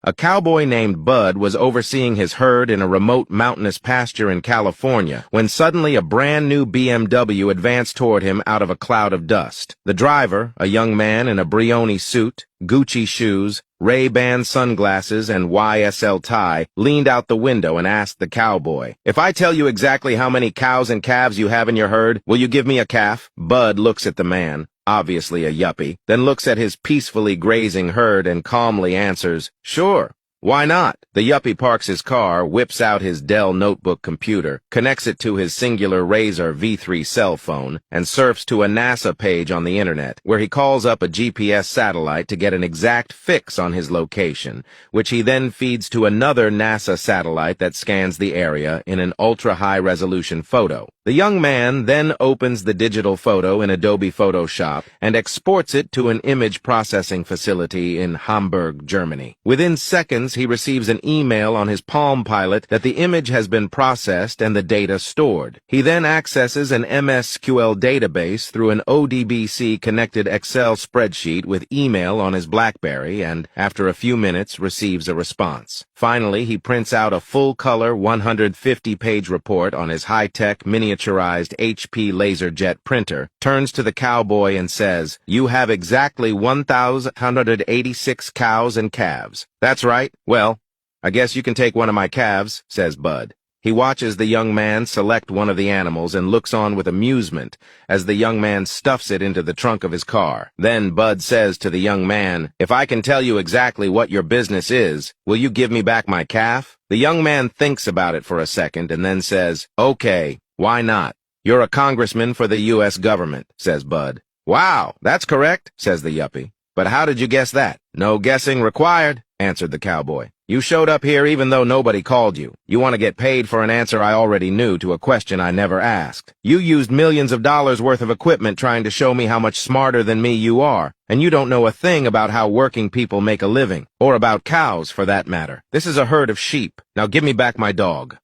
A cowboy named Bud was overseeing his herd in a remote mountainous pasture in California when suddenly a brand new BMW advanced toward him out of a cloud of dust. The driver, a young man in a Brioni suit, Gucci shoes, Ray-Ban sunglasses, and YSL tie, leaned out the window and asked the cowboy, "If I tell you exactly how many cows and calves you have in your herd, will you give me a calf?" Bud looks at the man, obviously a yuppie, then looks at his peacefully grazing herd and calmly answers, "Sure. Why not?" The yuppie parks his car, whips out his Dell notebook computer, connects it to his Singular Razr V3 cell phone, and surfs to a NASA page on the internet, where he calls up a GPS satellite to get an exact fix on his location, which he then feeds to another NASA satellite that scans the area in an ultra-high-resolution photo. The young man then opens the digital photo in Adobe Photoshop and exports it to an image processing facility in Hamburg, Germany. Within seconds, he receives an email on his Palm Pilot that the image has been processed and the data stored. He then accesses an MSQL database through an ODBC-connected Excel spreadsheet with email on his BlackBerry and, after a few minutes, receives a response. Finally, he prints out a full-color 150-page report on his high-tech, miniaturized HP LaserJet printer, turns to the cowboy and says, "You have exactly 1,186 cows and calves." "That's right. Well, I guess you can take one of my calves," says Bud. He watches the young man select one of the animals and looks on with amusement as the young man stuffs it into the trunk of his car. Then Bud says to the young man, "If I can tell you exactly what your business is, will you give me back my calf?" The young man thinks about it for a second and then says, "Okay, why not? You're a congressman for the U.S. government," says Bud. "Wow, that's correct," says the yuppie. "But how did you guess that?" "No guessing required," answered the cowboy. "You showed up here even though nobody called you. You want to get paid for an answer I already knew to a question I never asked. You used millions of dollars worth of equipment trying to show me how much smarter than me you are, and you don't know a thing about how working people make a living, or about cows for that matter. This is a herd of sheep. Now give me back my dog."